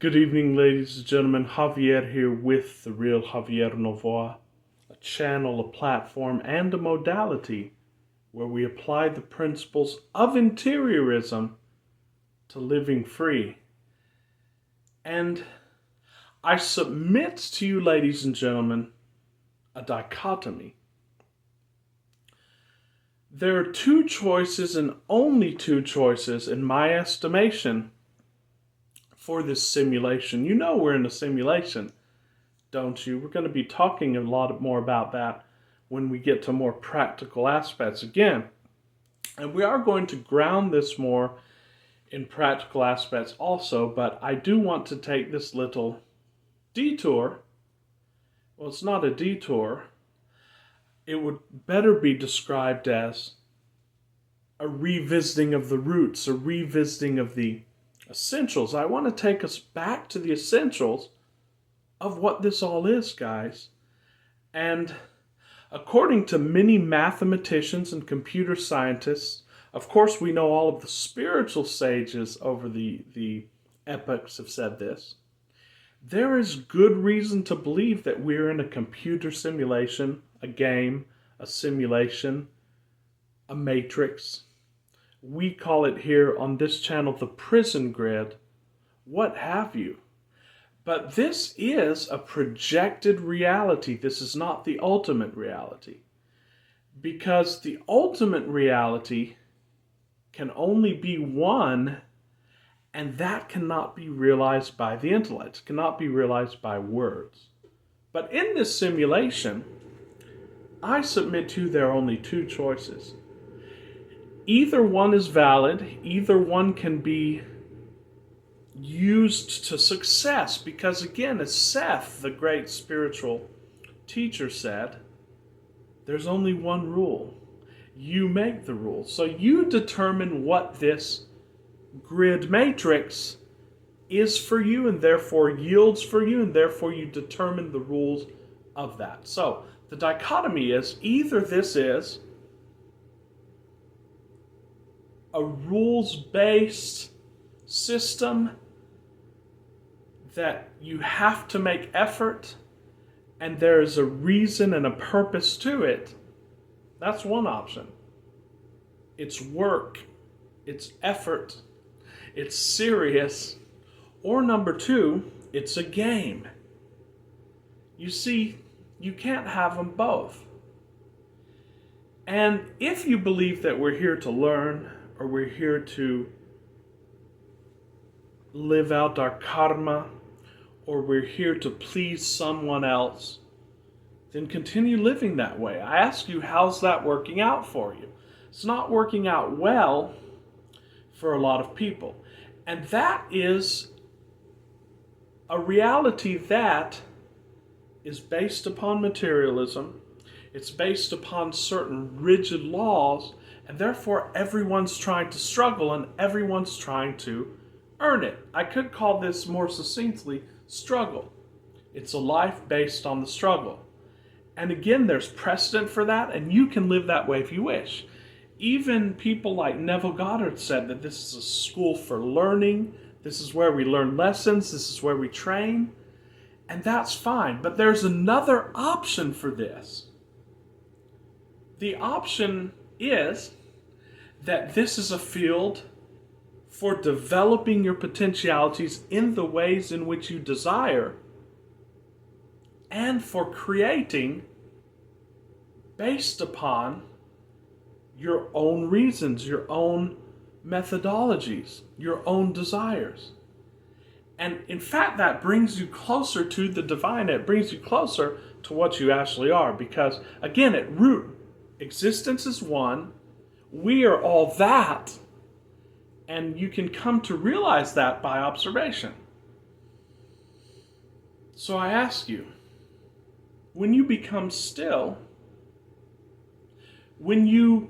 Good evening, ladies and gentlemen. Javier here with The Real Javier Novoa, a channel, a platform, and a modality where we apply the principles of interiorism to living free. And I submit to you, ladies and gentlemen, a dichotomy. There are two choices, and only two choices, in my estimation, for this simulation. You know we're in a simulation, don't you? We're going to be talking a lot more about that when we get to more practical aspects again. And we are going to ground this more in practical aspects also, but I do want to take this little detour. Well, it's not a detour. It would better be described as a revisiting of the roots, a revisiting of the essentials. I want to take us back to the essentials of what this all is, guys. And according to many mathematicians and computer scientists, of course we know all of the spiritual sages over the epochs have said this, there is good reason to believe that we're in a computer simulation, a game, a simulation, a matrix. We call it here on this channel the prison grid, what have you. But this is a projected reality. This is not the ultimate reality. Because the ultimate reality can only be one, and that cannot be realized by the intellect, cannot be realized by words. But in this simulation, I submit to you there are only two choices. Either one is valid, either one can be used to success, because again, as Seth, the great spiritual teacher, said, there's only one rule. You make the rules. So you determine what this grid matrix is for you, and therefore yields for you, and therefore you determine the rules of that. So the dichotomy is either this is a rules-based system that you have to make effort and there is a reason and a purpose to it. That's one option. It's work, it's effort, it's serious. Or number two, it's a game. You see, you can't have them both. And if you believe that we're here to learn, or we're here to live out our karma, or we're here to please someone else, then continue living that way. I ask you, how's that working out for you? It's not working out well for a lot of people. And that is a reality that is based upon materialism. It's based upon certain rigid laws, and therefore everyone's trying to struggle and everyone's trying to earn it. I could call this more succinctly struggle. It's a life based on the struggle. And again, there's precedent for that, and you can live that way if you wish. Even people like Neville Goddard said that this is a school for learning. This is where we learn lessons. This is where we train. And that's fine. But there's another option for this. The option is that this is a field for developing your potentialities in the ways in which you desire, and for creating based upon your own reasons, your own methodologies, your own desires. And in fact, that brings you closer to the divine. It brings you closer to what you actually are. Because again, at root, existence is one. We are all that. And you can come to realize that by observation. So I ask you, when you become still, when you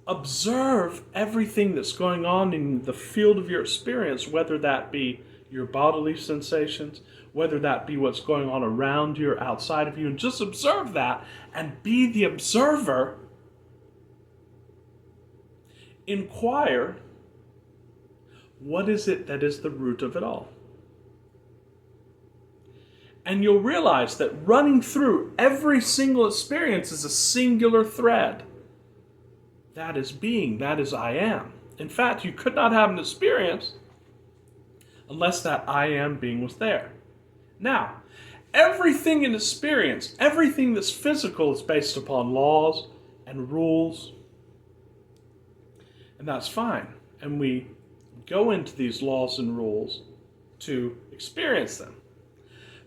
observe everything that's going on in the field of your experience, whether that be your bodily sensations, whether that be what's going on around you or outside of you, and just observe that and be the observer, inquire, what is it that is the root of it all? And you'll realize that running through every single experience is a singular thread. That is being, that is I am. In fact, you could not have an experience unless that I am being was there. Now, everything in experience, everything that's physical is based upon laws and rules. And that's fine. And we go into these laws and rules to experience them.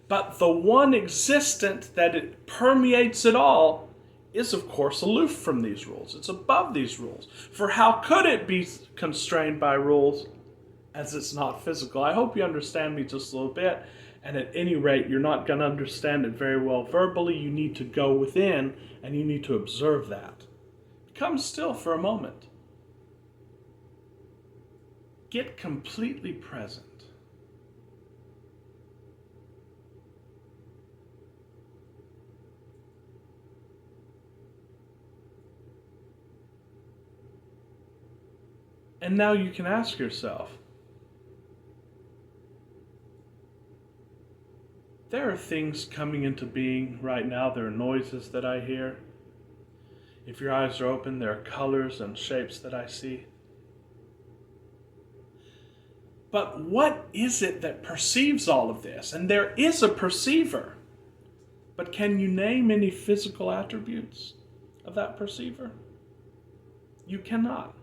But the one existent that it permeates it all is, of course, aloof from these rules. It's above these rules. For how could it be constrained by rules as it's not physical? I hope you understand me just a little bit. And at any rate, you're not going to understand it very well verbally. You need to go within and you need to observe that. Become still for a moment. Get completely present. And now you can ask yourself, there are things coming into being right now. There are noises that I hear. If your eyes are open, there are colors and shapes that I see. But what is it that perceives all of this? And there is a perceiver. But can you name any physical attributes of that perceiver? You cannot.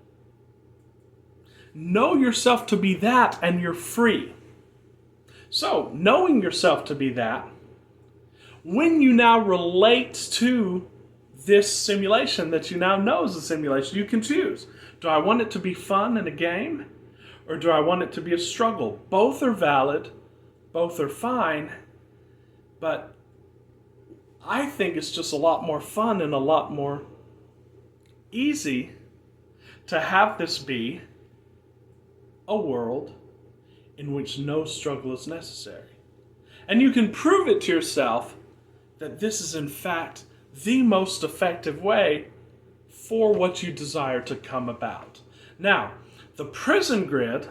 Know yourself to be that and you're free. So, knowing yourself to be that, when you now relate to this simulation that you now know is a simulation, you can choose. Do I want it to be fun and a game? Or do I want it to be a struggle? Both are valid. Both are fine. But I think it's just a lot more fun and a lot more easy to have this be a world in which no struggle is necessary. And you can prove it to yourself that this is in fact the most effective way for what you desire to come about. Now, the prison grid,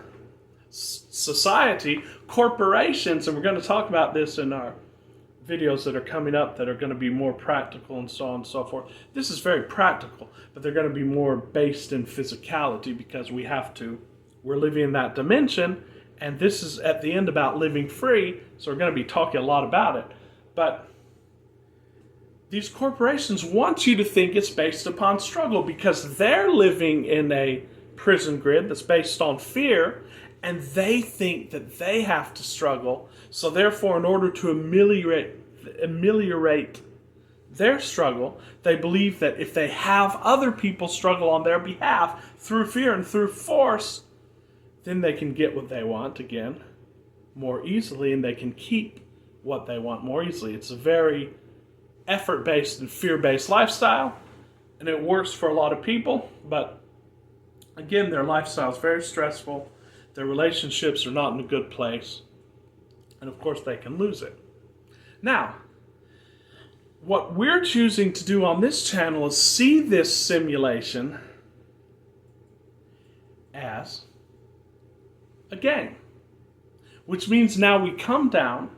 society, corporations, and we're going to talk about this in our videos that are coming up that are going to be more practical and so on and so forth. This is very practical, but they're going to be more based in physicality because we're living in that dimension, and this is at the end about living free, so we're going to be talking a lot about it. But these corporations want you to think it's based upon struggle because they're living in a prison grid that's based on fear, and they think that they have to struggle. So therefore, in order to ameliorate their struggle, they believe that if they have other people struggle on their behalf through fear and through force, then they can get what they want again more easily, and they can keep what they want more easily. It's a very effort-based and fear-based lifestyle, and it works for a lot of people, but again, their lifestyle is very stressful. Their relationships are not in a good place, and of course they can lose it. Now, what we're choosing to do on this channel is see this simulation as a game, which means now we come down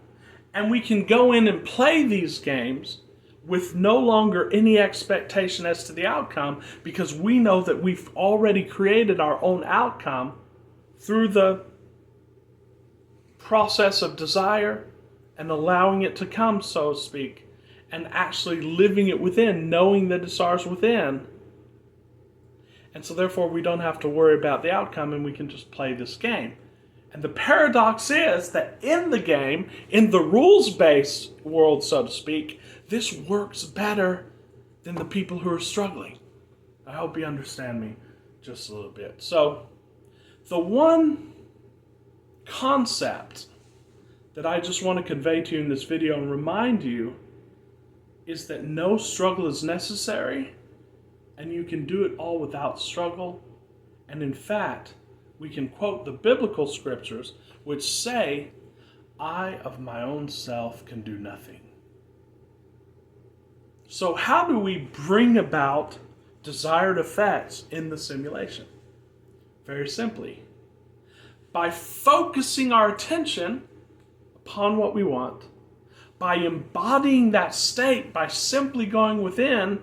and we can go in and play these games with no longer any expectation as to the outcome, because we know that we've already created our own outcome through the process of desire and allowing it to come, so to speak, and actually living it within, knowing that it's ours within. And so therefore we don't have to worry about the outcome, and we can just play this game. And the paradox is that in the game, in the rules-based world, so to speak, this works better than the people who are struggling. I hope you understand me just a little bit. So, the one concept that I just want to convey to you in this video and remind you is that no struggle is necessary, and you can do it all without struggle. And in fact, we can quote the biblical scriptures which say, I of my own self can do nothing. So how do we bring about desired effects in the simulation? Very simply, by focusing our attention upon what we want, by embodying that state, by simply going within,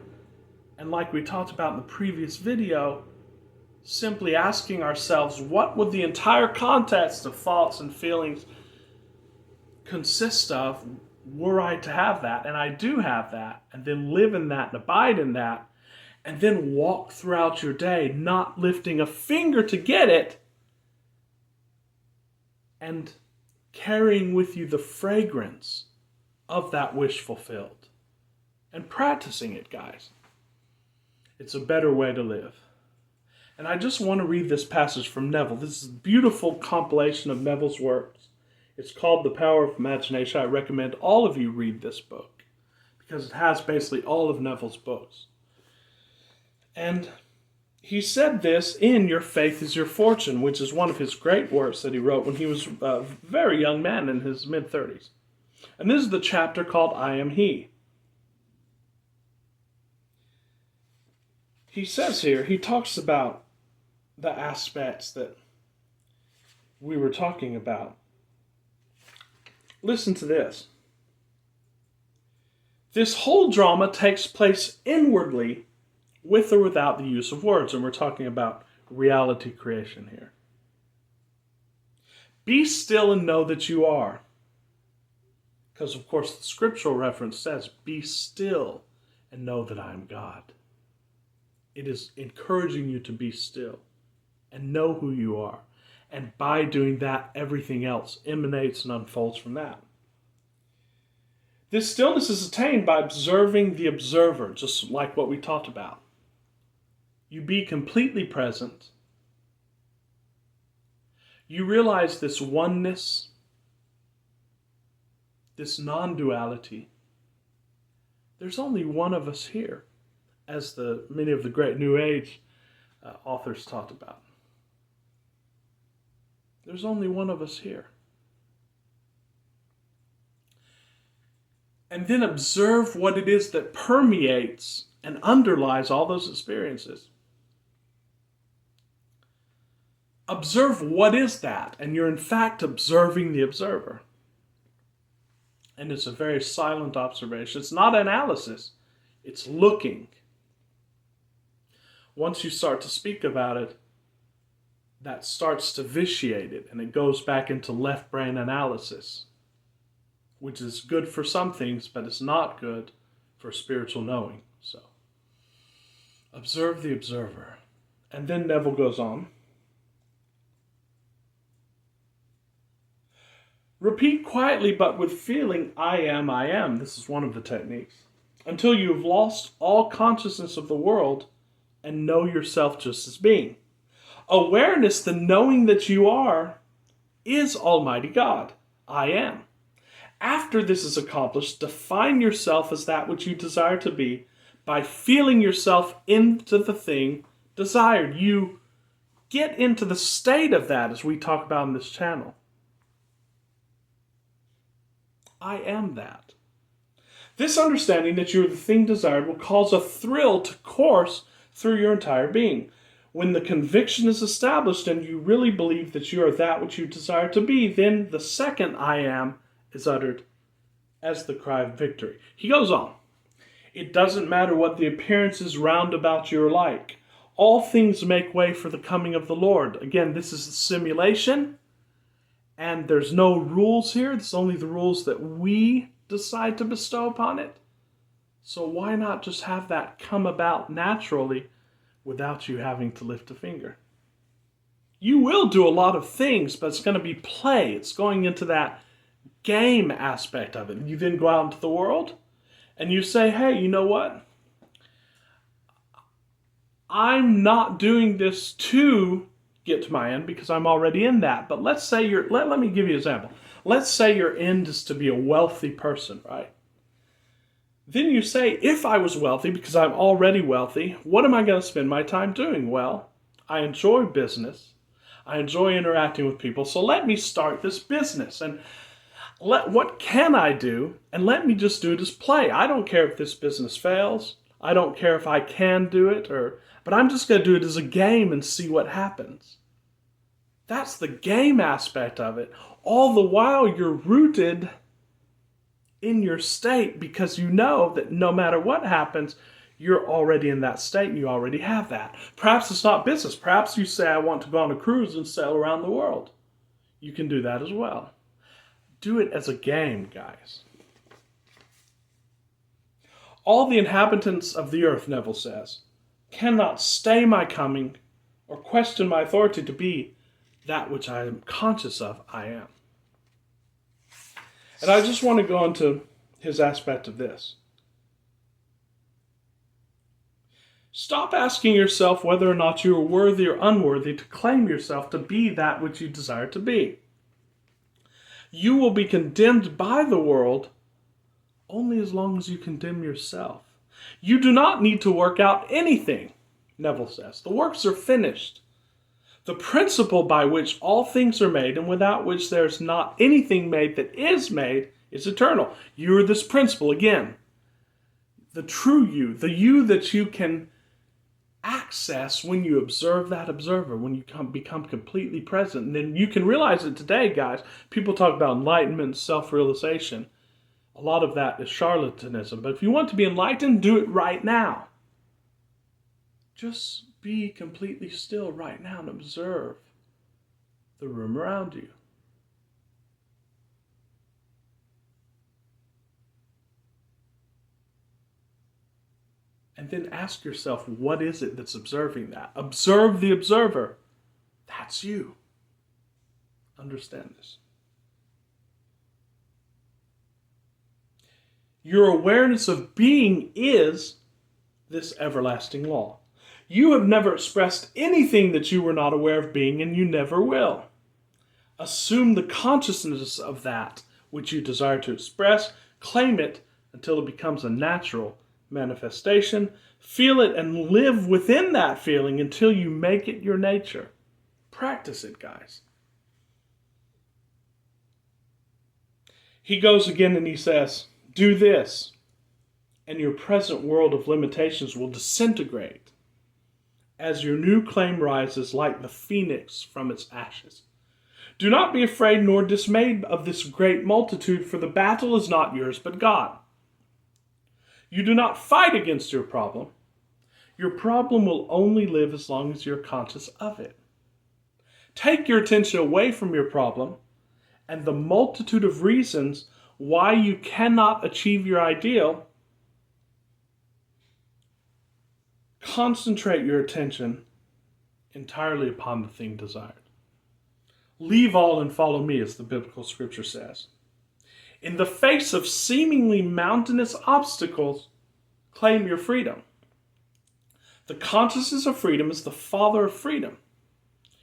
and like we talked about in the previous video, simply asking ourselves, what would the entire context of thoughts and feelings consist of were I to have that? And I do have that. And then live in that and abide in that. And then walk throughout your day, not lifting a finger to get it, and carrying with you the fragrance of that wish fulfilled. And practicing it, guys. It's a better way to live. And I just want to read this passage from Neville. This is a beautiful compilation of Neville's works. It's called The Power of Imagination. I recommend all of you read this book because it has basically all of Neville's books. And he said this in Your Faith is Your Fortune, which is one of his great works that he wrote when he was a very young man in his mid-30s. And this is the chapter called I Am He. He says here, he talks about the aspects that we were talking about. Listen to this. This whole drama takes place inwardly with or without the use of words. And we're talking about reality creation here. Be still and know that you are. Because, of course, the scriptural reference says, be still and know that I am God. It is encouraging you to be still and know who you are. And by doing that, everything else emanates and unfolds from that. This stillness is attained by observing the observer, just like what we talked about. You be completely present. You realize this oneness, this non-duality. There's only one of us here, as many of the great New Age authors talked about. There's only one of us here. And then observe what it is that permeates and underlies all those experiences. Observe what is that, and you're in fact observing the observer. And it's a very silent observation. It's not analysis, it's looking. Once you start to speak about it, that starts to vitiate it, and it goes back into left brain analysis, which is good for some things, but it's not good for spiritual knowing. So, observe the observer. And then Neville goes on. Repeat quietly but with feeling, I am, I am. This is one of the techniques. Until you have lost all consciousness of the world and know yourself just as being. Awareness, the knowing that you are, is Almighty God. I am. After this is accomplished, define yourself as that which you desire to be by feeling yourself into the thing desired. You get into the state of that, as we talk about in this channel. I am that. This understanding that you are the thing desired will cause a thrill to course through your entire being. When the conviction is established and you really believe that you are that which you desire to be, then the second I am is uttered as the cry of victory. He goes on. It doesn't matter what the appearances round about you are like. All things make way for the coming of the Lord. Again, this is a simulation, and there's no rules here. It's only the rules that we decide to bestow upon it. So why not just have that come about naturally without you having to lift a finger? You will do a lot of things, but it's going to be play. It's going into that game aspect of it. You then go out into the world and you say, hey, you know what? I'm not doing this to get to my end because I'm already in that. But let's say let me give you an example. Let's say your end is to be a wealthy person, right? Then you say, if I was wealthy, because I'm already wealthy, what am I going to spend my time doing? Well, I enjoy business. I enjoy interacting with people. So let me start this business. And what can I do? And let me just do it as play. I don't care if this business fails. I don't care if I can do it, but I'm just going to do it as a game and see what happens. That's the game aspect of it. All the while you're rooted in your state because you know that no matter what happens, you're already in that state and you already have that. Perhaps it's not business. Perhaps you say, I want to go on a cruise and sail around the world. You can do that as well. Do it as a game, guys. All the inhabitants of the earth, Neville says, cannot stay my coming or question my authority to be that which I am conscious of I am. And I just want to go into his aspect of this. Stop asking yourself whether or not you are worthy or unworthy to claim yourself to be that which you desire to be. You will be condemned by the world only as long as you condemn yourself. You do not need to work out anything, Neville says. The works are finished. The principle by which all things are made and without which there is not anything made that is made is eternal. You are this principle again. The true you, the you that you can access when you observe that observer, when you become completely present. And then you can realize it today, guys. People talk about enlightenment, self-realization. A lot of that is charlatanism. But if you want to be enlightened, do it right now. Just be completely still right now and observe the room around you. And then ask yourself, what is it that's observing that? Observe the observer. That's you. Understand this. Your awareness of being is this everlasting law. You have never expressed anything that you were not aware of being, and you never will. Assume the consciousness of that which you desire to express. Claim it until it becomes a natural manifestation. Feel it and live within that feeling until you make it your nature. Practice it, guys. He goes again and he says, do this, and your present world of limitations will disintegrate as your new claim rises like the phoenix from its ashes. Do not be afraid nor dismayed of this great multitude, for the battle is not yours but God. You do not fight against your problem. Your problem will only live as long as you're conscious of it. Take your attention away from your problem and the multitude of reasons why you cannot achieve your ideal. Concentrate your attention entirely upon the thing desired. Leave all and follow me, as the biblical scripture says. In the face of seemingly mountainous obstacles, claim your freedom. The consciousness of freedom is the father of freedom.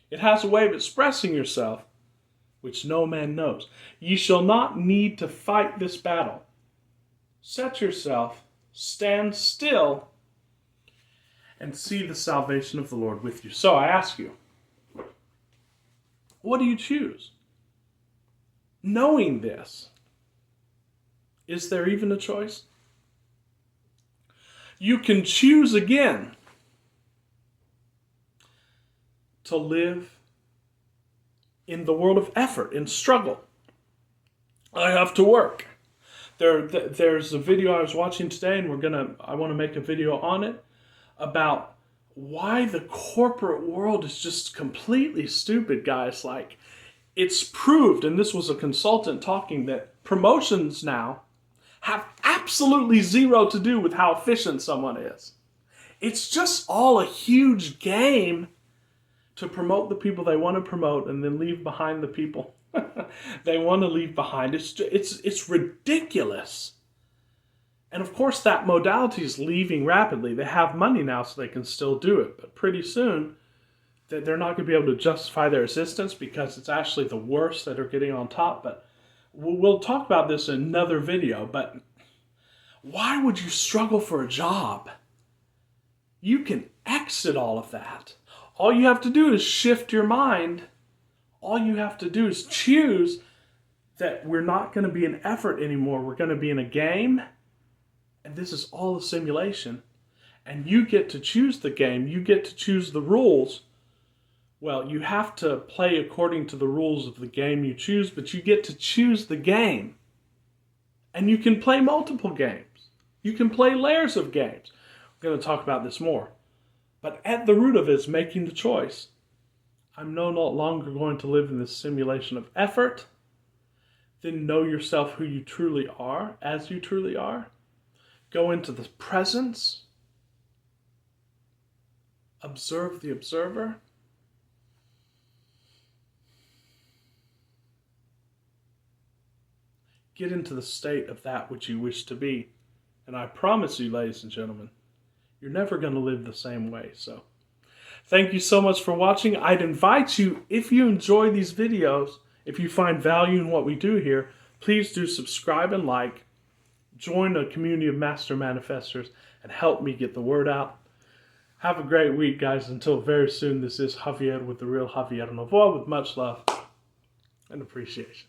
It has a way of expressing yourself, which no man knows. Ye shall not need to fight this battle. Set yourself, stand still, and see the salvation of the Lord with you. So I ask you, what do you choose? Knowing this, is there even a choice? You can choose again to live in the world of effort and struggle. I have to work. There's a video I was watching today, and I want to make a video on it about why the corporate world is just completely stupid, guys. Like, it's proved, and this was a consultant talking, that promotions now have absolutely zero to do with how efficient someone is. It's just all a huge game to promote the people they want to promote and then leave behind the people they want to leave behind. It's ridiculous. And of course that modality is leaving rapidly. They have money now so they can still do it. But pretty soon they're not going to be able to justify their existence because it's actually the worst that are getting on top. But we'll talk about this in another video. But why would you struggle for a job? You can exit all of that. All you have to do is shift your mind. All you have to do is choose that we're not going to be an effort anymore. We're going to be in a game. And this is all a simulation. And you get to choose the game. You get to choose the rules. Well, you have to play according to the rules of the game you choose, but you get to choose the game. And you can play multiple games. You can play layers of games. We're going to talk about this more. But at the root of it is making the choice. I'm no longer going to live in this simulation of effort. Then know yourself who you truly are, as you truly are. Go into the presence. Observe the observer. Get into the state of that which you wish to be. And I promise you, ladies and gentlemen, you're never going to live the same way. So, thank you so much for watching. I'd invite you, if you enjoy these videos, if you find value in what we do here, please do subscribe and like. Join a community of master manifestors and help me get the word out. Have a great week, guys. Until very soon, this is Javier with The Real Javier Novoa with much love and appreciation.